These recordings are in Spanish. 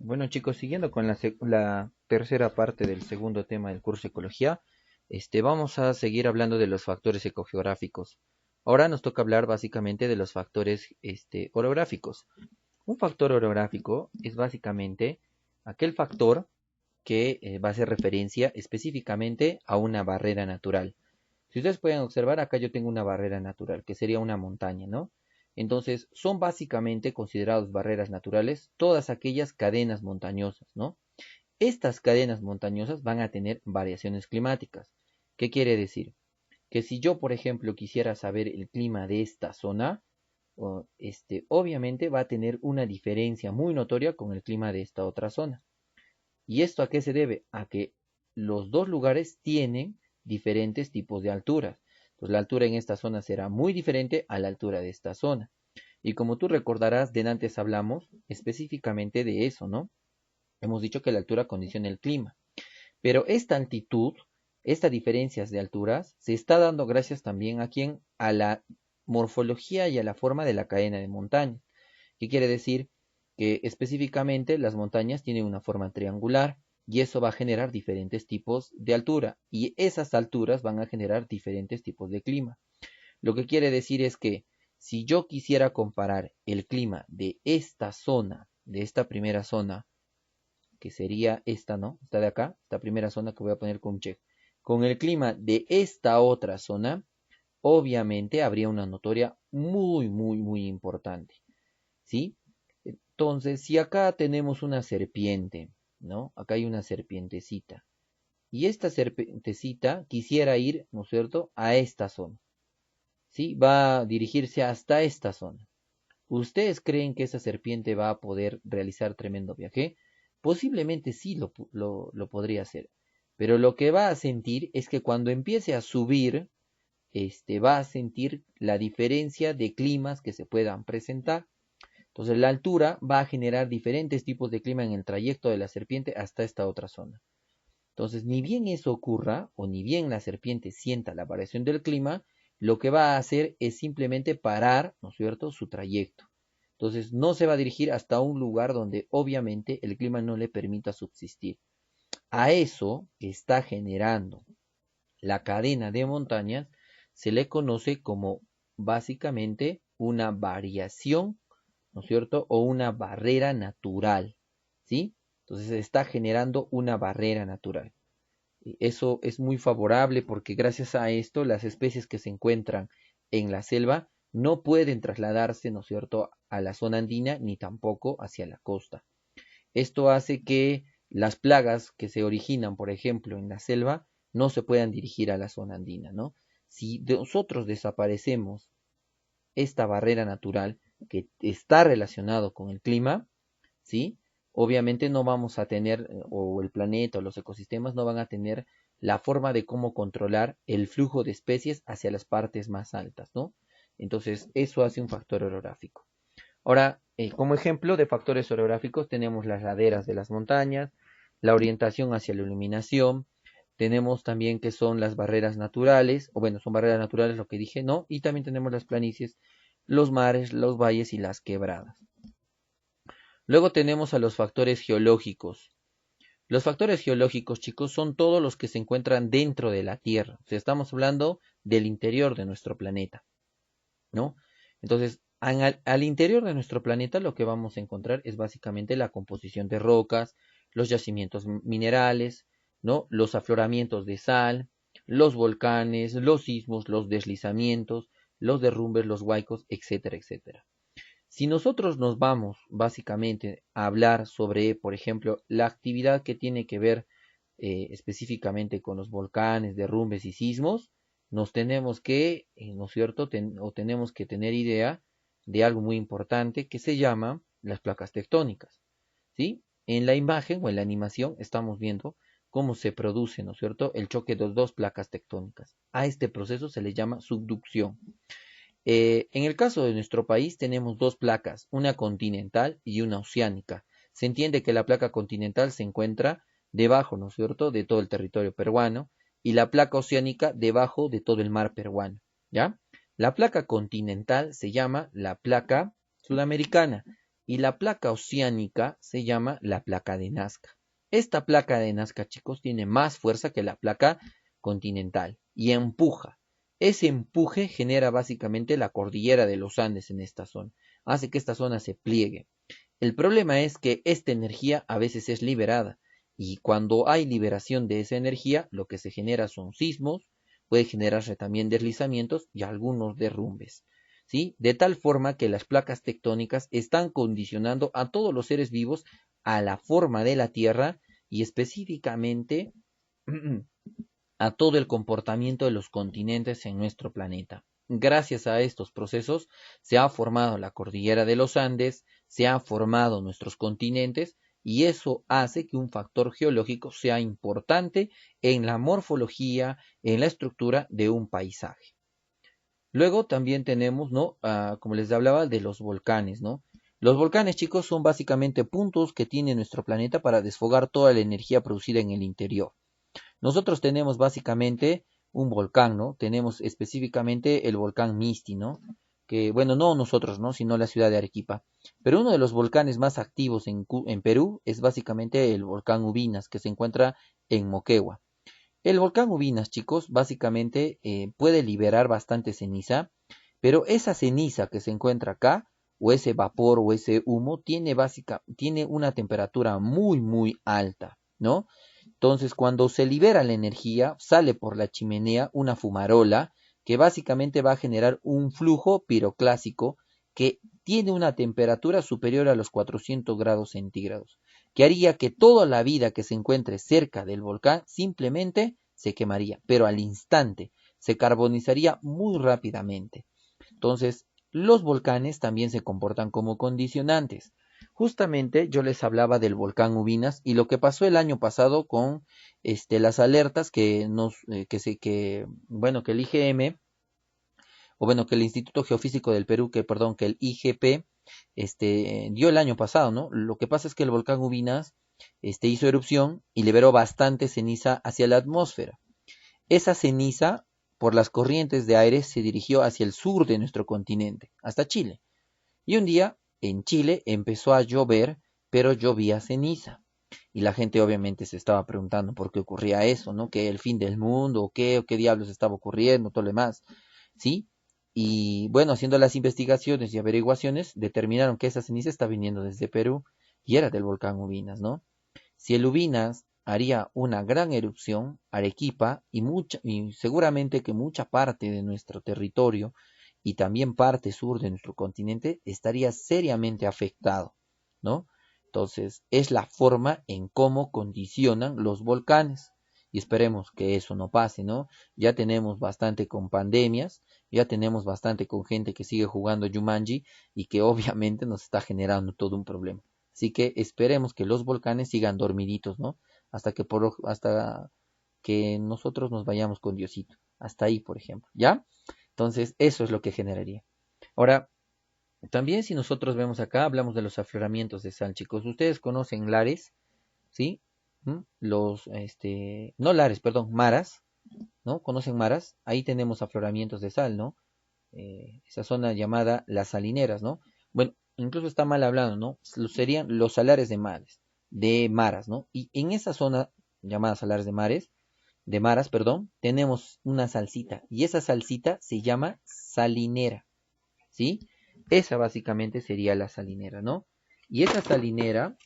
Bueno chicos, siguiendo con la tercera parte del segundo tema del curso de ecología, vamos a seguir hablando de los factores ecogeográficos. Ahora nos toca hablar básicamente de los factores orográficos. Un factor orográfico es básicamente aquel factor que va a hacer referencia específicamente a una barrera natural. Si ustedes pueden observar, acá yo tengo una barrera natural, que sería una montaña, ¿no? Entonces, son básicamente considerados barreras naturales todas aquellas cadenas montañosas, ¿no? Estas cadenas montañosas van a tener variaciones climáticas. ¿Qué quiere decir? Que si yo, por ejemplo, quisiera saber el clima de esta zona, obviamente va a tener una diferencia muy notoria con el clima de esta otra zona. ¿Y esto a qué se debe? A que los dos lugares tienen diferentes tipos de alturas. Entonces la altura en esta zona será muy diferente a la altura de esta zona. Y como tú recordarás, de antes hablamos específicamente de eso, ¿no? Hemos dicho que la altura condiciona el clima. Pero esta altitud, estas diferencias de alturas, se está dando gracias también a quién? A la morfología y a la forma de la cadena de montañas. ¿Qué quiere decir? Que específicamente las montañas tienen una forma triangular y eso va a generar diferentes tipos de altura y esas alturas van a generar diferentes tipos de clima. Lo que quiere decir es que si yo quisiera comparar el clima de esta zona, de esta primera zona, que sería esta, ¿no? Esta de acá, esta primera zona que voy a poner con check, con el clima de esta otra zona, obviamente habría una notoria muy importante, ¿sí? Entonces, si acá tenemos una serpiente, ¿no? Acá hay una serpientecita. Y esta serpientecita quisiera ir, ¿no es cierto?, a esta zona. ¿Sí? Va a dirigirse hasta esta zona. ¿Ustedes creen que esa serpiente va a poder realizar tremendo viaje? Posiblemente sí lo podría hacer. Pero lo que va a sentir es que cuando empiece a subir, va a sentir la diferencia de climas que se puedan presentar. Entonces la altura va a generar diferentes tipos de clima en el trayecto de la serpiente hasta esta otra zona. Entonces, ni bien eso ocurra, o ni bien la serpiente sienta la variación del clima, lo que va a hacer es simplemente parar, ¿no es cierto?, su trayecto. Entonces, no se va a dirigir hasta un lugar donde obviamente el clima no le permita subsistir. A eso que está generando la cadena de montañas se le conoce como básicamente una variación, ¿no es cierto? O una barrera natural, ¿sí? Entonces se está generando una barrera natural. Y eso es muy favorable porque gracias a esto las especies que se encuentran en la selva no pueden trasladarse, ¿no es cierto?, a la zona andina ni tampoco hacia la costa. Esto hace que las plagas que se originan, por ejemplo, en la selva, no se puedan dirigir a la zona andina, ¿no? Si nosotros desaparecemos esta barrera natural que está relacionado con el clima, ¿sí? Obviamente no vamos a tener, o el planeta o los ecosistemas no van a tener la forma de cómo controlar el flujo de especies hacia las partes más altas, ¿no? Entonces, eso hace un factor orográfico. Ahora, como ejemplo de factores orográficos tenemos las laderas de las montañas, la orientación hacia la iluminación, tenemos también que son las barreras naturales, o bueno, son barreras naturales lo que dije, ¿no? Y también tenemos las planicies, los mares, los valles y las quebradas. Luego tenemos a los factores geológicos. Los factores geológicos, chicos, son todos los que se encuentran dentro de la Tierra. O sea, estamos hablando del interior de nuestro planeta, ¿no? Entonces, al interior de nuestro planeta lo que vamos a encontrar es básicamente la composición de rocas, los yacimientos minerales, ¿no? Los afloramientos de sal, los volcanes, los sismos, los deslizamientos, los derrumbes, los huaicos, etcétera, etcétera. Si nosotros nos vamos básicamente a hablar sobre, por ejemplo, la actividad que tiene que ver específicamente con los volcanes, derrumbes y sismos, nos tenemos que, ¿no es cierto?, o tenemos que tener idea de algo muy importante que se llama las placas tectónicas, ¿sí? En la imagen o en la animación estamos viendo cómo se produce, ¿no es cierto?, el choque de dos placas tectónicas. A este proceso se le llama subducción. En el caso de nuestro país tenemos dos placas, una continental y una oceánica. Se entiende que la placa continental se encuentra debajo, ¿no es cierto?, de todo el territorio peruano y la placa oceánica debajo de todo el mar peruano, ¿ya? La placa continental se llama la placa sudamericana y la placa oceánica se llama la placa de Nazca. Esta placa de Nazca, chicos, tiene más fuerza que la placa continental y empuja. Ese empuje genera básicamente la cordillera de los Andes en esta zona, hace que esta zona se pliegue. El problema es que esta energía a veces es liberada y cuando hay liberación de esa energía, lo que se genera son sismos, puede generarse también deslizamientos y algunos derrumbes. ¿Sí? De tal forma que las placas tectónicas están condicionando a todos los seres vivos a la forma de la Tierra y específicamente a todo el comportamiento de los continentes en nuestro planeta. Gracias a estos procesos se ha formado la cordillera de los Andes, se han formado nuestros continentes y eso hace que un factor geológico sea importante en la morfología, en la estructura de un paisaje. Luego también tenemos, ¿no? Como les hablaba, de los volcanes, ¿no? Los volcanes, chicos, son básicamente puntos que tiene nuestro planeta para desfogar toda la energía producida en el interior. Nosotros tenemos básicamente un volcán, ¿no? Tenemos específicamente el volcán Misti, ¿no? Que, bueno, no nosotros, ¿no? Sino la ciudad de Arequipa. Pero uno de los volcanes más activos en Perú es básicamente el volcán Ubinas, que se encuentra en Moquegua. El volcán Ubinas, chicos, básicamente puede liberar bastante ceniza, pero esa ceniza que se encuentra acá, o ese vapor o ese humo, tiene una temperatura muy, muy alta, ¿no? Entonces, cuando se libera la energía, sale por la chimenea una fumarola que básicamente va a generar un flujo piroclásico que tiene una temperatura superior a los 400 grados centígrados, que haría que toda la vida que se encuentre cerca del volcán simplemente se quemaría, pero al instante se carbonizaría muy rápidamente. Entonces, los volcanes también se comportan como condicionantes. Justamente yo les hablaba del volcán Ubinas y lo que pasó el año pasado con las alertas que el IGM o bueno, que el Instituto Geofísico del Perú, que el IGP dio el año pasado, ¿no? Lo que pasa es que el volcán Ubinas hizo erupción y liberó bastante ceniza hacia la atmósfera. Esa ceniza, por las corrientes de aire, se dirigió hacia el sur de nuestro continente, hasta Chile. Y un día, en Chile, empezó a llover, pero llovía ceniza. Y la gente obviamente se estaba preguntando por qué ocurría eso, ¿no? Que el fin del mundo, o qué diablos estaba ocurriendo, todo lo demás, ¿sí? Y bueno, haciendo las investigaciones y averiguaciones, determinaron que esa ceniza está viniendo desde Perú y era del volcán Ubinas, ¿no? Si el Ubinas haría una gran erupción, Arequipa y seguramente que mucha parte de nuestro territorio y también parte sur de nuestro continente estaría seriamente afectado, ¿no? Entonces, es la forma en cómo condicionan los volcanes. Y esperemos que eso no pase, ¿no? Ya tenemos bastante con pandemias, ya tenemos bastante con gente que sigue jugando Jumanji y que obviamente nos está generando todo un problema. Así que esperemos que los volcanes sigan dormiditos, ¿no? Hasta que nosotros nos vayamos con Diosito. Hasta ahí, por ejemplo, ¿ya? Entonces, eso es lo que generaría. Ahora, también si nosotros vemos acá, hablamos de los afloramientos de sal, chicos. Ustedes conocen lares, ¿sí? No lares, perdón, maras, ¿no? ¿Conocen maras? Ahí tenemos afloramientos de sal, ¿no? Esa zona llamada las salineras, ¿no? Bueno, incluso está mal hablado, ¿no? Serían los salares de maras, ¿no? Y en esa zona llamada salares de maras, perdón, tenemos una salsita y esa salsita se llama salinera, ¿sí? Esa básicamente sería la salinera, ¿no? Y esa salinera,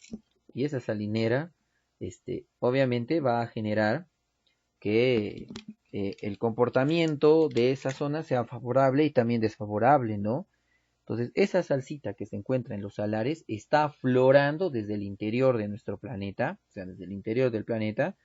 obviamente va a generar que el comportamiento de esa zona sea favorable y también desfavorable, ¿no? Entonces, esa salsita que se encuentra en los salares está aflorando desde el interior de nuestro planeta, o sea, desde el interior del planeta,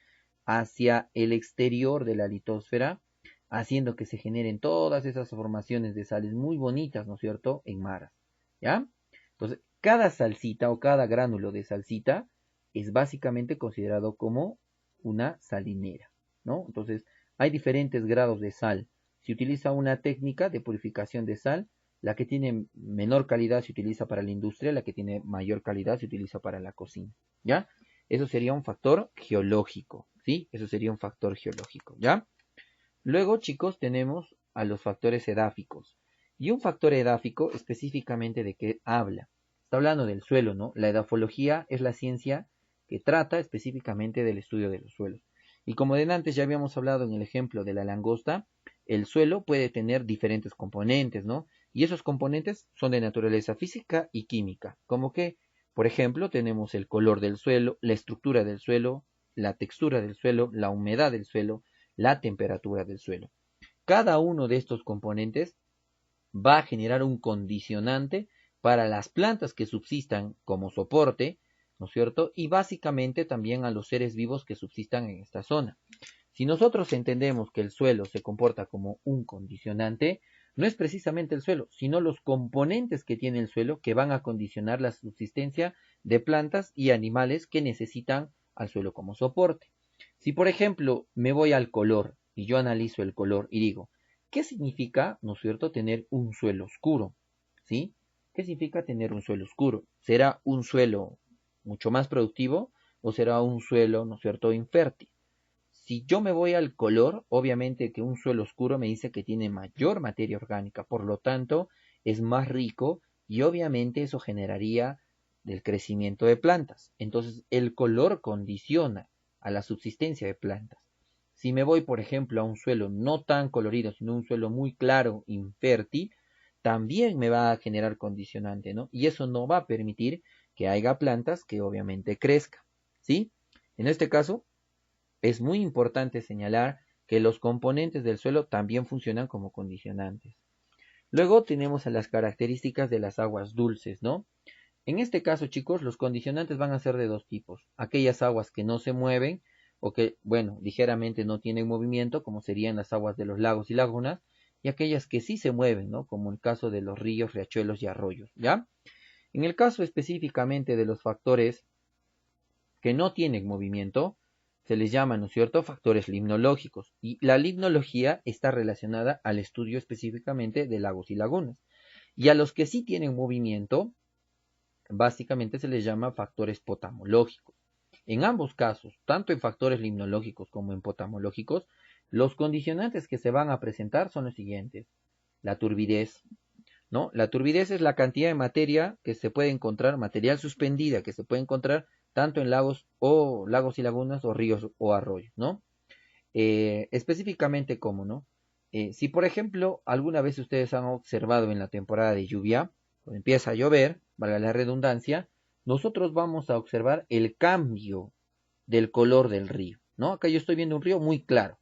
hacia el exterior de la litosfera, haciendo que se generen todas esas formaciones de sales muy bonitas, ¿no es cierto?, en maras, ¿ya? Entonces, cada salsita o cada gránulo de salsita es básicamente considerado como una salinera, ¿no? Entonces, hay diferentes grados de sal. Se utiliza una técnica de purificación de sal. La que tiene menor calidad se utiliza para la industria, la que tiene mayor calidad se utiliza para la cocina, ¿ya? Eso sería un factor geológico, ¿sí? Eso sería un factor geológico, ¿ya? Luego, chicos, tenemos a los factores edáficos. Y un factor edáfico específicamente de qué habla. Está hablando del suelo, ¿no? La edafología es la ciencia que trata específicamente del estudio de los suelos. Y como de antes ya habíamos hablado en el ejemplo de la langosta, el suelo puede tener diferentes componentes, ¿no? Y esos componentes son de naturaleza física y química, como que, por ejemplo, tenemos el color del suelo, la estructura del suelo, la textura del suelo, la humedad del suelo, la temperatura del suelo. Cada uno de estos componentes va a generar un condicionante para las plantas que subsistan como soporte, ¿no es cierto? Y básicamente también a los seres vivos que subsistan en esta zona. Si nosotros entendemos que el suelo se comporta como un condicionante, no es precisamente el suelo, sino los componentes que tiene el suelo que van a condicionar la subsistencia de plantas y animales que necesitan al suelo como soporte. Si por ejemplo me voy al color y yo analizo el color y digo, ¿qué significa, no es cierto, tener un suelo oscuro? ¿Sí? ¿Qué significa tener un suelo oscuro? ¿Será un suelo mucho más productivo o será un suelo, no es cierto, infértil? Si yo me voy al color, obviamente que un suelo oscuro me dice que tiene mayor materia orgánica, por lo tanto es más rico y obviamente eso generaría el crecimiento de plantas. Entonces el color condiciona a la subsistencia de plantas. Si me voy, por ejemplo, a un suelo no tan colorido, sino un suelo muy claro, infértil, también me va a generar condicionante, ¿no? Y eso no va a permitir que haya plantas que obviamente crezcan, ¿sí? En este caso, es muy importante señalar que los componentes del suelo también funcionan como condicionantes. Luego tenemos a las características de las aguas dulces, ¿no? En este caso, chicos, los condicionantes van a ser de dos tipos. Aquellas aguas que no se mueven o que, bueno, ligeramente no tienen movimiento, como serían las aguas de los lagos y lagunas, y aquellas que sí se mueven, ¿no? Como el caso de los ríos, riachuelos y arroyos, ¿ya? En el caso específicamente de los factores que no tienen movimiento, se les llama, ¿no es cierto?, factores limnológicos. Y la limnología está relacionada al estudio específicamente de lagos y lagunas. Y a los que sí tienen movimiento, básicamente se les llama factores potamológicos. En ambos casos, tanto en factores limnológicos como en potamológicos, los condicionantes que se van a presentar son los siguientes. La turbidez, ¿no? La turbidez es la cantidad de materia que se puede encontrar, material suspendida que se puede encontrar tanto en lagos y lagunas o ríos o arroyos, ¿no? Específicamente cómo, ¿no? Si por ejemplo alguna vez ustedes han observado en la temporada de lluvia, cuando empieza a llover, valga la redundancia, nosotros vamos a observar el cambio del color del río, ¿no? Acá yo estoy viendo un río muy claro.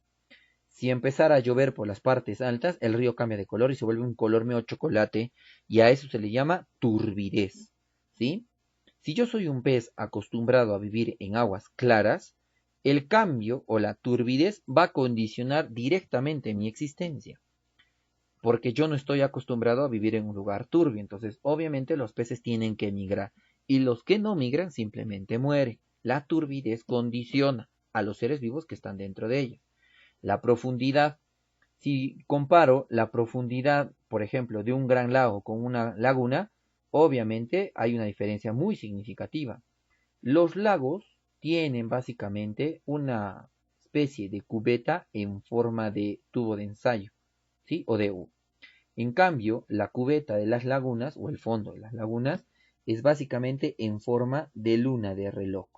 Si empezara a llover por las partes altas, el río cambia de color y se vuelve un color medio chocolate, y a eso se le llama turbidez, ¿sí? Si yo soy un pez acostumbrado a vivir en aguas claras, el cambio o la turbidez va a condicionar directamente mi existencia, porque yo no estoy acostumbrado a vivir en un lugar turbio, entonces obviamente los peces tienen que migrar, y los que no migran simplemente mueren. La turbidez condiciona a los seres vivos que están dentro de ella. La profundidad. Si comparo la profundidad, por ejemplo, de un gran lago con una laguna, obviamente hay una diferencia muy significativa. Los lagos tienen básicamente una especie de cubeta en forma de tubo de ensayo, ¿sí? O de U. En cambio, la cubeta de las lagunas, o el fondo de las lagunas, es básicamente en forma de luna de reloj,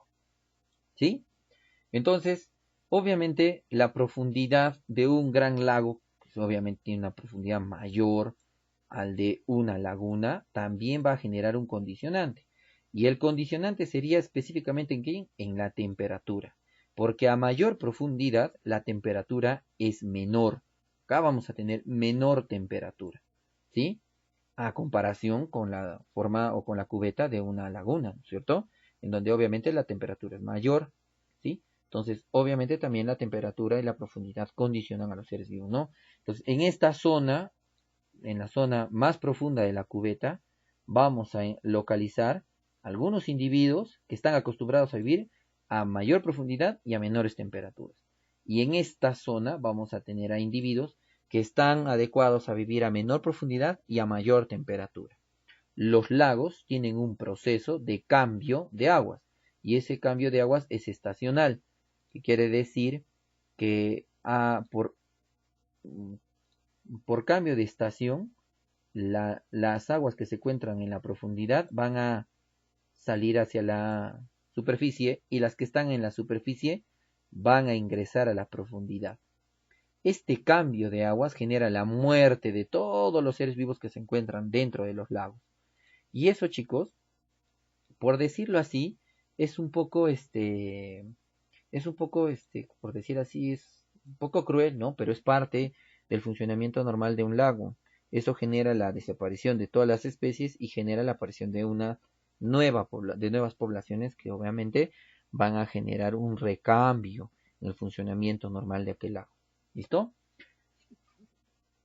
¿sí? Entonces, obviamente, la profundidad de un gran lago, pues obviamente tiene una profundidad mayor al de una laguna, también va a generar un condicionante. Y el condicionante sería específicamente en qué? En la temperatura. Porque a mayor profundidad, la temperatura es menor. Acá vamos a tener menor temperatura, ¿sí? A comparación con la forma o con la cubeta de una laguna, ¿no es cierto? En donde obviamente la temperatura es mayor, ¿sí? Entonces, obviamente también la temperatura y la profundidad condicionan a los seres vivos, ¿no? Entonces, en esta zona, en la zona más profunda de la cubeta, vamos a localizar algunos individuos que están acostumbrados a vivir a mayor profundidad y a menores temperaturas. Y en esta zona vamos a tener a individuos que están adecuados a vivir a menor profundidad y a mayor temperatura. Los lagos tienen un proceso de cambio de aguas y ese cambio de aguas es estacional, que quiere decir que por cambio de estación, las aguas que se encuentran en la profundidad van a salir hacia la superficie y las que están en la superficie van a ingresar a la profundidad. Este cambio de aguas genera la muerte de todos los seres vivos que se encuentran dentro de los lagos. Y eso, chicos, por decirlo así, es un poco, por decir así, es un poco cruel, ¿no? Pero es parte del funcionamiento normal de un lago. Eso genera la desaparición de todas las especies y genera la aparición de una de nuevas poblaciones que obviamente van a generar un recambio en el funcionamiento normal de aquel lago. ¿Listo?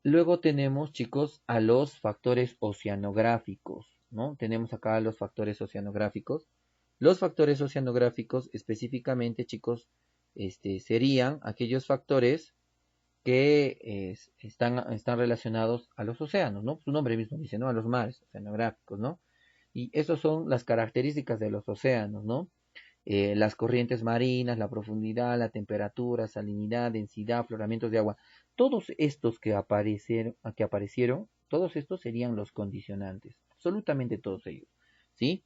Luego tenemos, chicos, a los factores oceanográficos, ¿no? Tenemos acá los factores oceanográficos. Los factores oceanográficos específicamente, chicos, serían aquellos factores que están relacionados a los océanos, ¿no? Su nombre mismo dice, ¿no? A los mares oceanográficos, ¿no? Y esas son las características de los océanos, ¿no? Las corrientes marinas, la profundidad, la temperatura, salinidad, densidad, afloramientos de agua. Todos estos que aparecieron, todos estos serían los condicionantes, absolutamente todos ellos, ¿sí?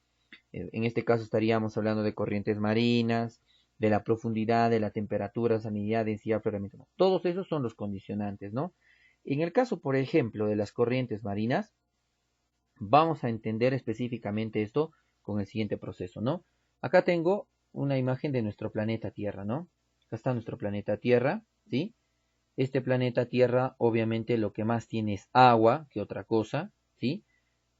En este caso estaríamos hablando de corrientes marinas, de la profundidad, de la temperatura, salinidad, densidad, afloramiento. Todos esos son los condicionantes, ¿no? En el caso, por ejemplo, de las corrientes marinas, vamos a entender específicamente esto con el siguiente proceso, ¿no? Acá tengo una imagen de nuestro planeta Tierra, ¿no? Acá está nuestro planeta Tierra, ¿sí? Este planeta Tierra, obviamente, lo que más tiene es agua que otra cosa, ¿sí?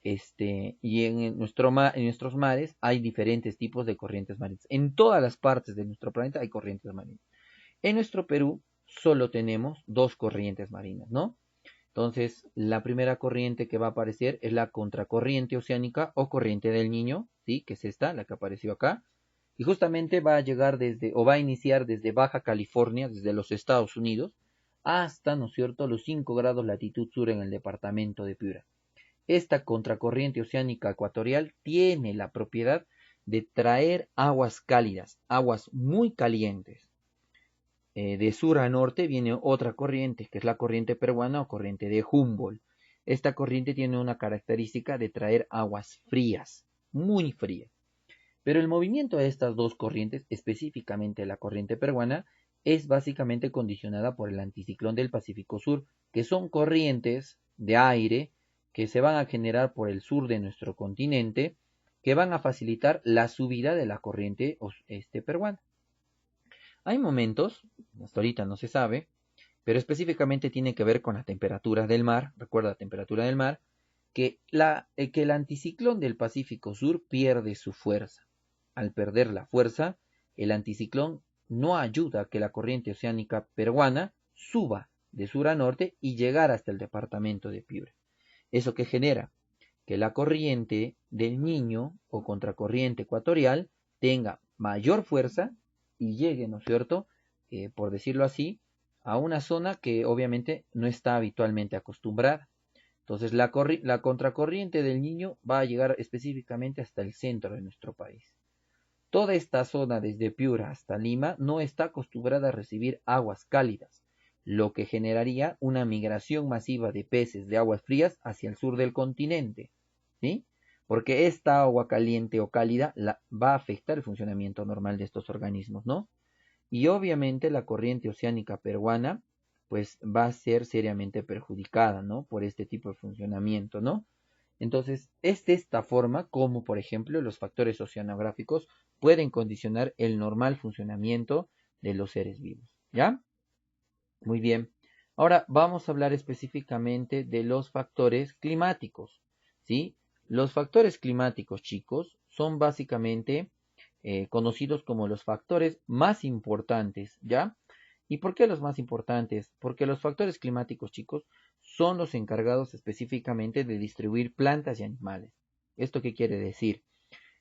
Y en nuestros mares hay diferentes tipos de corrientes marinas. En todas las partes de nuestro planeta hay corrientes marinas. En nuestro Perú solo tenemos dos corrientes marinas, ¿no? Entonces, la primera corriente que va a aparecer es la contracorriente oceánica o corriente del Niño, ¿sí? Que es esta, la que apareció acá. Y justamente va a llegar va a iniciar desde Baja California, desde los Estados Unidos, hasta, ¿no es cierto?, los 5 grados latitud sur en el departamento de Piura. Esta contracorriente oceánica ecuatorial tiene la propiedad de traer aguas cálidas, aguas muy calientes. De sur a norte viene otra corriente, que es la corriente peruana o corriente de Humboldt. Esta corriente tiene una característica de traer aguas frías, muy frías. Pero el movimiento de estas dos corrientes, específicamente la corriente peruana, es básicamente condicionada por el anticiclón del Pacífico Sur, que son corrientes de aire que se van a generar por el sur de nuestro continente, que van a facilitar la subida de la corriente peruana. Hay momentos, hasta ahorita no se sabe, pero específicamente tiene que ver con la temperatura del mar, recuerda la temperatura del mar, que el anticiclón del Pacífico Sur pierde su fuerza. Al perder la fuerza, el anticiclón no ayuda a que la corriente oceánica peruana suba de sur a norte y llegar hasta el departamento de Piura. ¿Eso que genera? Que la corriente del Niño o contracorriente ecuatorial tenga mayor fuerza y llegue, ¿no es cierto?, por decirlo así, a una zona que obviamente no está habitualmente acostumbrada. Entonces la contracorriente del Niño va a llegar específicamente hasta el centro de nuestro país. Toda esta zona desde Piura hasta Lima no está acostumbrada a recibir aguas cálidas, lo que generaría una migración masiva de peces de aguas frías hacia el sur del continente, ¿sí? Porque esta agua caliente o cálida va a afectar el funcionamiento normal de estos organismos, ¿no? Y obviamente la corriente oceánica peruana pues va a ser seriamente perjudicada, ¿no? Por este tipo de funcionamiento, ¿no? Entonces, es de esta forma como, por ejemplo, los factores oceanográficos pueden condicionar el normal funcionamiento de los seres vivos, ¿ya? Muy bien. Ahora vamos a hablar específicamente de los factores climáticos, ¿sí? Los factores climáticos, chicos, son básicamente conocidos como los factores más importantes, ¿ya? ¿Y por qué los más importantes? Porque los factores climáticos, chicos, son los encargados específicamente de distribuir plantas y animales. ¿Esto qué quiere decir?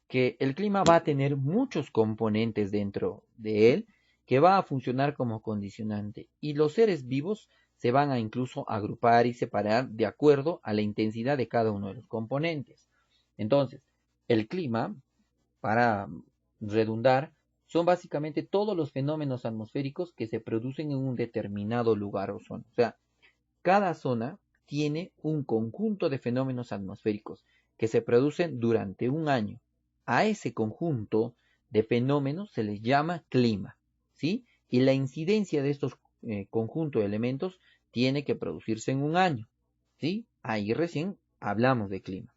Que el clima va a tener muchos componentes dentro de él que va a funcionar como condicionante y los seres vivos se van a incluso agrupar y separar de acuerdo a la intensidad de cada uno de los componentes. Entonces, el clima, para redundar, son básicamente todos los fenómenos atmosféricos que se producen en un determinado lugar o zona. O sea, cada zona tiene un conjunto de fenómenos atmosféricos que se producen durante un año. A ese conjunto de fenómenos se les llama clima, ¿sí? Y la incidencia de estos conjuntos de elementos tiene que producirse en un año, ¿sí? Ahí recién hablamos de clima.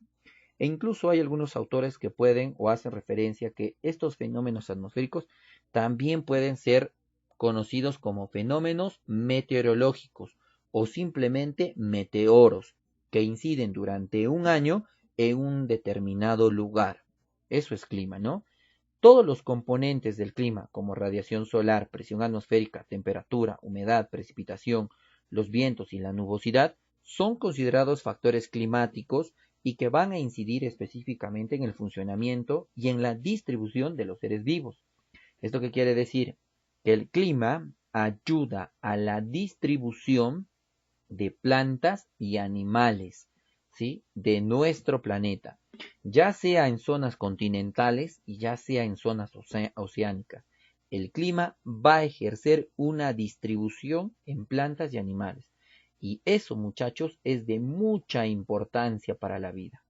E incluso hay algunos autores que pueden o hacen referencia que estos fenómenos atmosféricos también pueden ser conocidos como fenómenos meteorológicos o simplemente meteoros que inciden durante un año en un determinado lugar. Eso es clima, ¿no? Todos los componentes del clima, como radiación solar, presión atmosférica, temperatura, humedad, precipitación, los vientos y la nubosidad, son considerados factores climáticos y que van a incidir específicamente en el funcionamiento y en la distribución de los seres vivos. ¿Esto qué quiere decir? Que el clima ayuda a la distribución de plantas y animales, ¿sí? De nuestro planeta, ya sea en zonas continentales y ya sea en zonas oceánicas. El clima va a ejercer una distribución en plantas y animales. Y eso, muchachos, es de mucha importancia para la vida.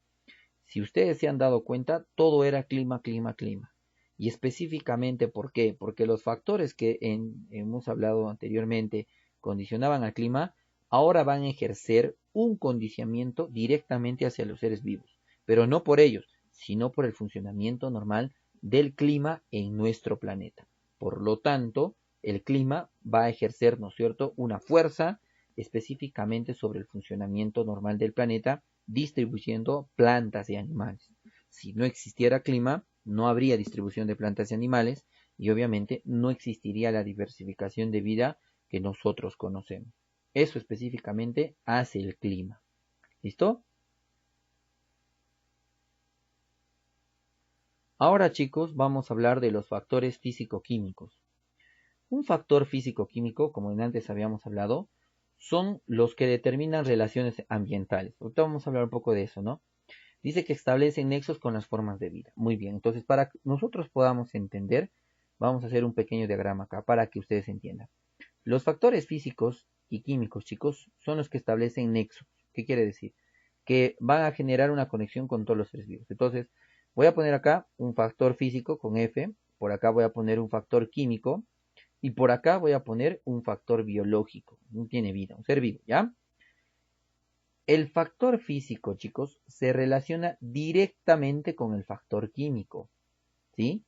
Si ustedes se han dado cuenta, todo era clima, clima, clima. Y específicamente, ¿por qué? Porque los factores que hemos hablado anteriormente condicionaban al clima, ahora van a ejercer un condicionamiento directamente hacia los seres vivos. Pero no por ellos, sino por el funcionamiento normal del clima en nuestro planeta. Por lo tanto, el clima va a ejercer, ¿no es cierto?, una fuerza específicamente sobre el funcionamiento normal del planeta, distribuyendo plantas y animales. Si no existiera clima, no habría distribución de plantas y animales y obviamente no existiría la diversificación de vida que nosotros conocemos. Eso específicamente hace el clima. ¿Listo? Ahora, chicos, vamos a hablar de los factores físico-químicos. Un factor físico-químico, como antes habíamos hablado, son los que determinan relaciones ambientales. Ahorita vamos a hablar un poco de eso, ¿no? Dice que establecen nexos con las formas de vida. Muy bien, entonces para que nosotros podamos entender, vamos a hacer un pequeño diagrama acá para que ustedes entiendan. Los factores físicos y químicos, chicos, son los que establecen nexos. ¿Qué quiere decir? Que van a generar una conexión con todos los seres vivos. Entonces, voy a poner acá un factor físico con F, por acá voy a poner un factor químico, y por acá voy a poner un factor biológico. No tiene vida, un ser vivo, ¿ya? El factor físico, chicos, se relaciona directamente con el factor químico, ¿sí?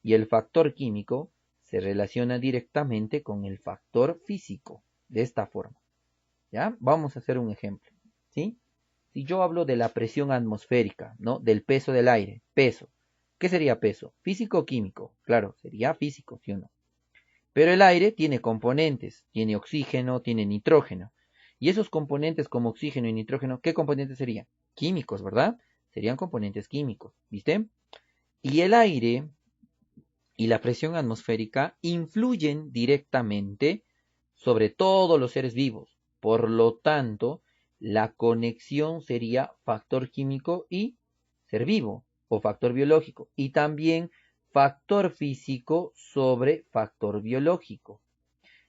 Y el factor químico se relaciona directamente con el factor físico, de esta forma, ¿ya? Vamos a hacer un ejemplo, ¿sí? Si yo hablo de la presión atmosférica, ¿no? Del peso del aire, peso. ¿Qué sería peso? ¿Físico o químico? Claro, sería físico, ¿sí o no? Pero el aire tiene componentes, tiene oxígeno, tiene nitrógeno. Y esos componentes como oxígeno y nitrógeno, ¿qué componentes serían? Químicos, ¿verdad? Serían componentes químicos, ¿viste? Y el aire y la presión atmosférica influyen directamente sobre todos los seres vivos. Por lo tanto, la conexión sería factor químico y ser vivo, o factor biológico. Y también factor físico sobre factor biológico.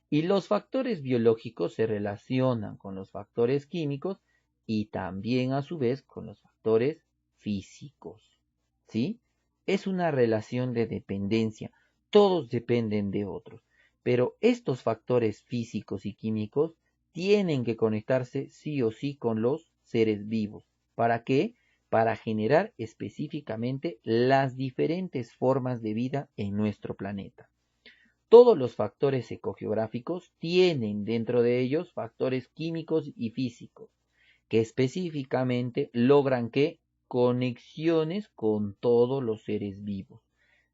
Y los factores biológicos se relacionan con los factores químicos y también a su vez con los factores físicos. ¿Sí? Es una relación de dependencia. Todos dependen de otros. Pero estos factores físicos y químicos tienen que conectarse sí o sí con los seres vivos. ¿Para qué? Para generar específicamente las diferentes formas de vida en nuestro planeta. Todos los factores ecogeográficos tienen dentro de ellos factores químicos y físicos que específicamente logran que conexiones con todos los seres vivos.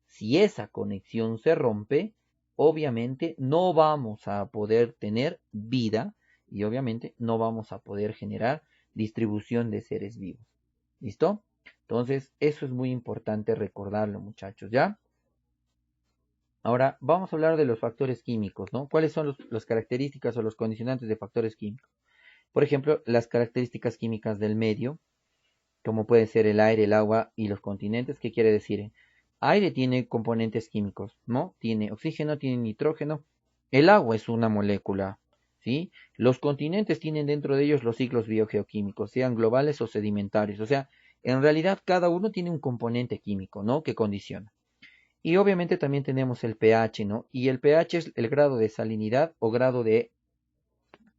Si esa conexión se rompe, obviamente no vamos a poder tener vida y obviamente no vamos a poder generar distribución de seres vivos. ¿Listo? Entonces, eso es muy importante recordarlo, muchachos, ¿ya? Ahora vamos a hablar de los factores químicos, ¿no? ¿Cuáles son las características o los condicionantes de factores químicos? Por ejemplo, las características químicas del medio, como puede ser el aire, el agua y los continentes. ¿Qué quiere decir? Aire tiene componentes químicos, ¿no? Tiene oxígeno, tiene nitrógeno. El agua es una molécula. ¿sí? Los continentes tienen dentro de ellos los ciclos biogeoquímicos, sean globales o sedimentarios. O sea, en realidad cada uno tiene un componente químico, ¿no? Que condiciona. Y obviamente también tenemos el pH, ¿no? Y el pH es el grado de salinidad o grado de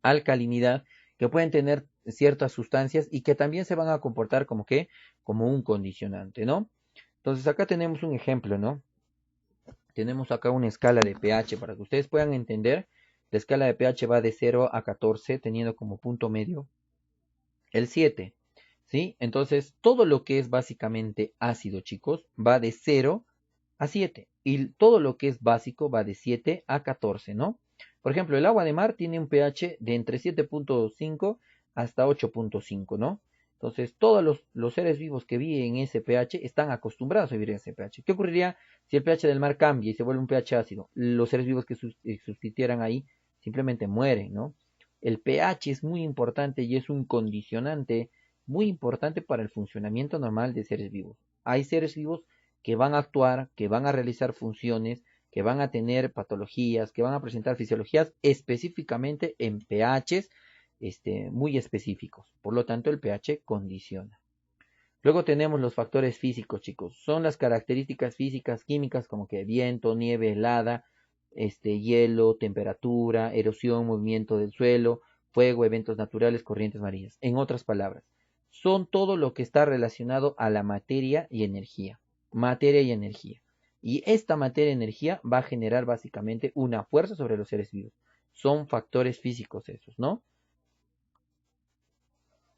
alcalinidad que pueden tener ciertas sustancias y que también se van a comportar como que, como un condicionante, ¿no? Entonces acá tenemos un ejemplo, ¿no? Tenemos acá una escala de pH para que ustedes puedan entender. La escala de pH va de 0 a 14, teniendo como punto medio el 7, ¿sí? Entonces, todo lo que es básicamente ácido, chicos, va de 0 a 7. Y todo lo que es básico va de 7 a 14, ¿no? Por ejemplo, el agua de mar tiene un pH de entre 7.5 hasta 8.5, ¿no? Entonces, todos los seres vivos que viven en ese pH están acostumbrados a vivir en ese pH. ¿Qué ocurriría si el pH del mar cambia y se vuelve un pH ácido? Los seres vivos que subsistieran ahí simplemente mueren, ¿no? El pH es muy importante y es un condicionante muy importante para el funcionamiento normal de seres vivos. Hay seres vivos que van a actuar, que van a realizar funciones, que van a tener patologías, que van a presentar fisiologías específicamente en pHs muy específicos. Por lo tanto, el pH condiciona. Luego tenemos los factores físicos, chicos. Son las características físicas, químicas, como que viento, nieve, helada, hielo, temperatura, erosión, movimiento del suelo, fuego, eventos naturales, corrientes marinas. En otras palabras, son todo lo que está relacionado a la materia y energía. Materia y energía. Y esta materia y energía va a generar básicamente una fuerza sobre los seres vivos. Son factores físicos esos, ¿no?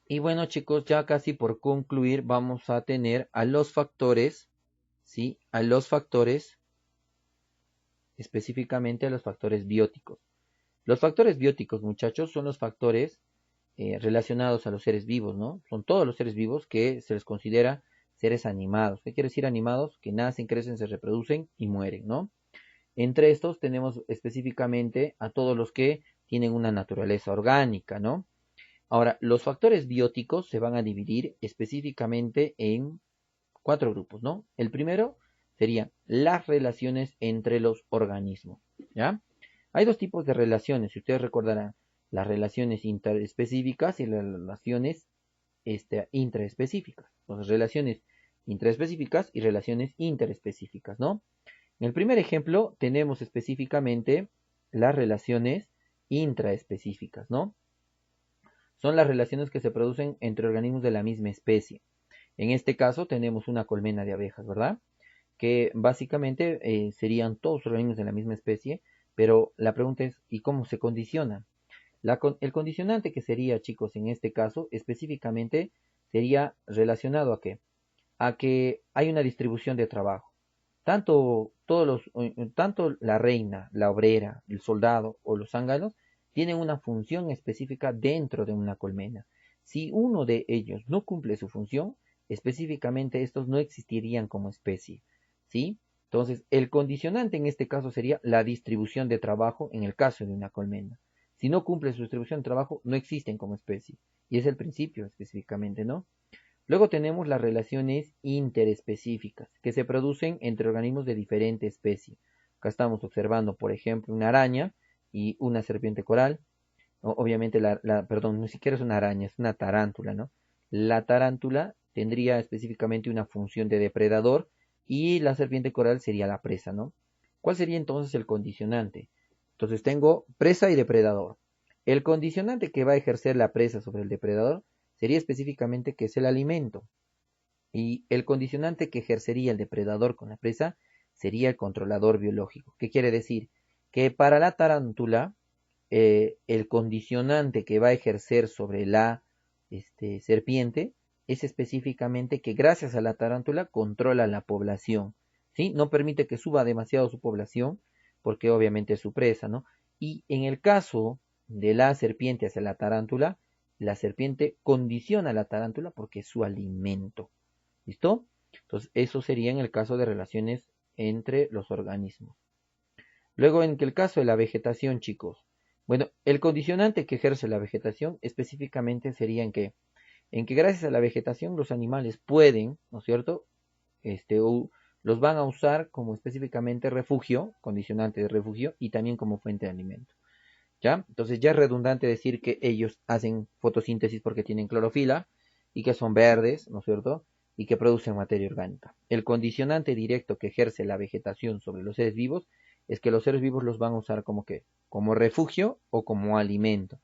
Y bueno, chicos, ya casi por concluir, vamos a tener a los factores, ¿sí? A los factores, específicamente a los factores bióticos. Los factores bióticos, muchachos, son los factores relacionados a los seres vivos, ¿no? Son todos los seres vivos que se les considera seres animados. ¿Qué quiere decir animados? Que nacen, crecen, se reproducen y mueren, ¿no? Entre estos tenemos específicamente a todos los que tienen una naturaleza orgánica, ¿no? Ahora, los factores bióticos se van a dividir específicamente en cuatro grupos, ¿no? El primero serían las relaciones entre los organismos, ¿ya? Hay dos tipos de relaciones, si ustedes recordarán, las relaciones interespecíficas y las relaciones intraespecíficas. Entonces, relaciones intraespecíficas y relaciones interespecíficas, ¿no? En el primer ejemplo tenemos específicamente las relaciones intraespecíficas, ¿no? Son las relaciones que se producen entre organismos de la misma especie. En este caso tenemos una colmena de abejas, ¿verdad? Que básicamente serían todos organismos de la misma especie, pero la pregunta es, ¿y cómo se condicionan? El condicionante que sería, chicos, en este caso, específicamente, sería relacionado a qué? A que hay una distribución de trabajo. Tanto la reina, la obrera, el soldado o los zánganos tienen una función específica dentro de una colmena. Si uno de ellos no cumple su función, específicamente estos no existirían como especie, ¿sí? Entonces, el condicionante en este caso sería la distribución de trabajo en el caso de una colmena. Si no cumple su distribución de trabajo, no existen como especie. Y es el principio específicamente, ¿no? Luego tenemos las relaciones interespecíficas, que se producen entre organismos de diferente especie. Acá estamos observando, por ejemplo, una araña y una serpiente coral. Obviamente, perdón, ni siquiera es una araña, es una tarántula, ¿no? La tarántula tendría específicamente una función de depredador y la serpiente coral sería la presa, ¿no? ¿Cuál sería entonces el condicionante? Entonces tengo presa y depredador. El condicionante que va a ejercer la presa sobre el depredador sería específicamente que es el alimento. Y el condicionante que ejercería el depredador con la presa sería el controlador biológico. ¿Qué quiere decir? Que para la tarántula, el condicionante que va a ejercer sobre la serpiente es específicamente que gracias a la tarántula controla la población, ¿sí? No permite que suba demasiado su población, porque obviamente es su presa, ¿no? Y en el caso de la serpiente hacia la serpiente condiciona a la tarántula porque es su alimento. ¿Listo? Entonces, eso sería en el caso de relaciones entre los organismos. Luego, en el caso de la vegetación, chicos. Bueno, el condicionante que ejerce la vegetación específicamente sería en que gracias a la vegetación los animales pueden, ¿no es cierto? Los van a usar como específicamente refugio, condicionante de refugio, y también como fuente de alimento. ¿ya? Entonces ya es redundante decir que ellos hacen fotosíntesis porque tienen clorofila y que son verdes, ¿no es cierto? Y que producen materia orgánica. El condicionante directo que ejerce la vegetación sobre los seres vivos es que los seres vivos los van a usar como que, como refugio o como alimento.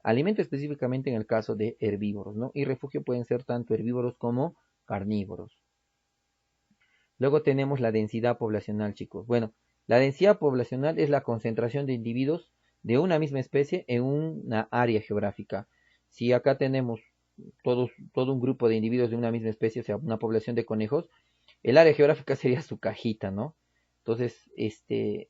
Alimento específicamente en el caso de herbívoros, ¿no? Y refugio pueden ser tanto herbívoros como carnívoros. Luego tenemos la densidad poblacional, chicos. Bueno, la densidad poblacional es la concentración de individuos de una misma especie en una área geográfica. Si acá tenemos todo un grupo de individuos de una misma especie, o sea, una población de conejos, el área geográfica sería su cajita, ¿no? Entonces,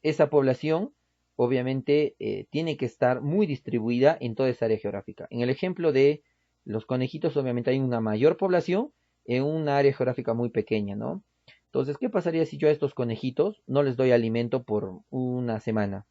esa población obviamente tiene que estar muy distribuida en toda esa área geográfica. En el ejemplo de los conejitos, obviamente hay una mayor población en una área geográfica muy pequeña, ¿no? Entonces, ¿qué pasaría si yo a estos conejitos no les doy alimento por una semana?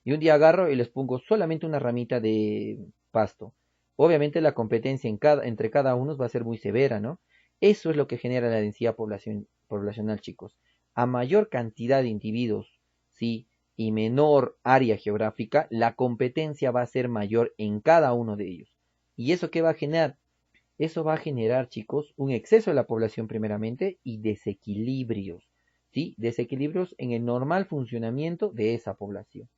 Y un día agarro y les pongo solamente una ramita de pasto. Obviamente la competencia entre cada uno va a ser muy severa, ¿no? Eso es lo que genera la densidad poblacional, chicos. A mayor cantidad de individuos, ¿sí? Y menor área geográfica, la competencia va a ser mayor en cada uno de ellos. ¿Y eso qué va a generar? Eso va a generar, chicos, un exceso de la población primeramente y desequilibrios, ¿sí? Desequilibrios en el normal funcionamiento de esa población.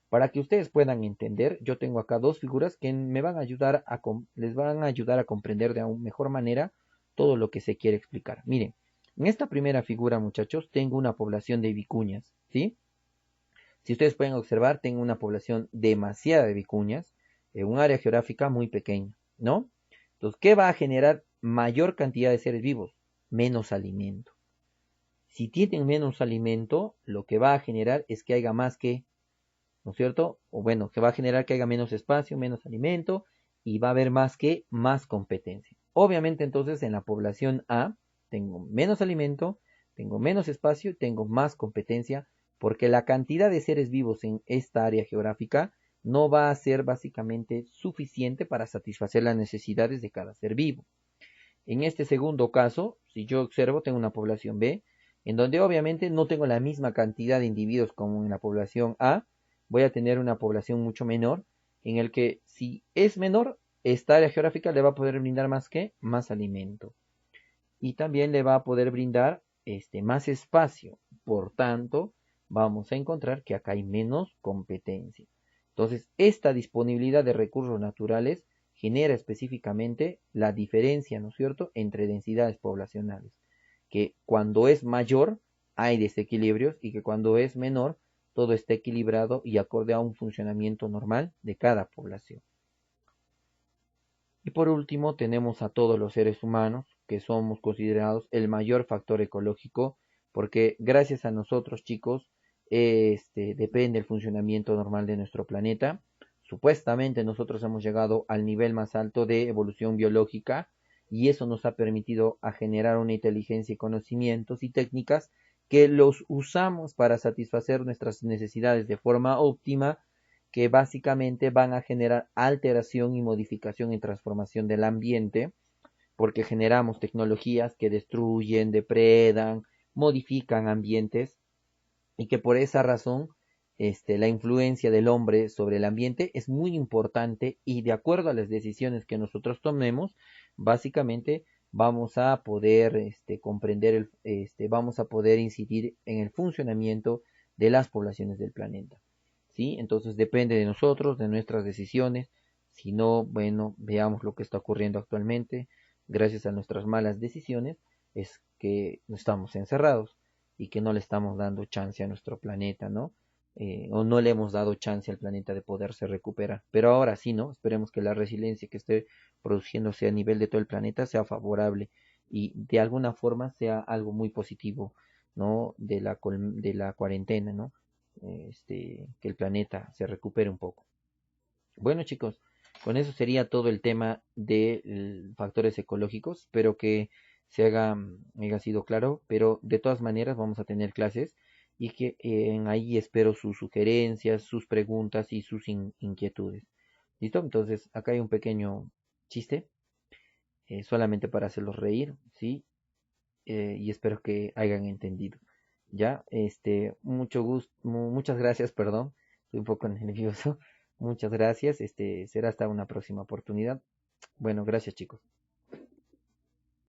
Para que ustedes puedan entender, yo tengo acá dos figuras que me van a ayudar les van a ayudar a comprender de aún mejor manera todo lo que se quiere explicar. Miren, en esta primera figura, muchachos, tengo una población de vicuñas, ¿sí? Si ustedes pueden observar, tengo una población demasiada de vicuñas en un área geográfica muy pequeña, ¿no? Entonces, ¿qué va a generar mayor cantidad de seres vivos? Menos alimento. Si tienen menos alimento, lo que va a generar es que haya más que, ¿no es cierto? O bueno, que va a generar que haya menos espacio, menos alimento y va a haber más que más competencia. Obviamente entonces en la población A tengo menos alimento, tengo menos espacio, tengo más competencia porque la cantidad de seres vivos en esta área geográfica no va a ser básicamente suficiente para satisfacer las necesidades de cada ser vivo. En este segundo caso, si yo observo, tengo una población B, en donde obviamente no tengo la misma cantidad de individuos como en la población A, voy a tener una población mucho menor, en el que si es menor, esta área geográfica le va a poder brindar más que más alimento. Y también le va a poder brindar más espacio. Por tanto, vamos a encontrar que acá hay menos competencia. Entonces, esta disponibilidad de recursos naturales genera específicamente la diferencia, ¿no es cierto?, entre densidades poblacionales, que cuando es mayor hay desequilibrios y que cuando es menor todo está equilibrado y acorde a un funcionamiento normal de cada población. Y por último tenemos a todos los seres humanos, que somos considerados el mayor factor ecológico, porque gracias a nosotros, chicos, depende el funcionamiento normal de nuestro planeta. Supuestamente nosotros hemos llegado al nivel más alto de evolución biológica y eso nos ha permitido a generar una inteligencia y conocimientos y técnicas que los usamos para satisfacer nuestras necesidades de forma óptima, que básicamente van a generar alteración y modificación y transformación del ambiente, porque generamos tecnologías que destruyen, depredan, modifican ambientes y que por esa razón la influencia del hombre sobre el ambiente es muy importante y de acuerdo a las decisiones que nosotros tomemos, básicamente vamos a poder comprender, vamos a poder incidir en el funcionamiento de las poblaciones del planeta. ¿Sí? Entonces depende de nosotros, de nuestras decisiones. Si no, bueno, veamos lo que está ocurriendo actualmente. Gracias a nuestras malas decisiones es que estamos encerrados y que no le estamos dando chance a nuestro planeta, ¿no? O no le hemos dado chance al planeta de poderse recuperar. Pero ahora sí, ¿no? Esperemos que la resiliencia que esté produciéndose a nivel de todo el planeta sea favorable y de alguna forma sea algo muy positivo, ¿no? De la cuarentena, ¿no? Que el planeta se recupere un poco. Bueno, chicos, con eso sería todo el tema de factores ecológicos. Espero que haya sido claro, pero de todas maneras vamos a tener clases y que ahí espero sus sugerencias, sus preguntas y sus inquietudes. ¿Listo? Entonces, acá hay un pequeño chiste, solamente para hacerlos reír, ¿sí? Y espero que hayan entendido. Ya, mucho gusto, muchas gracias, perdón, estoy un poco nervioso. Muchas gracias. Será hasta una próxima oportunidad. Bueno, gracias chicos.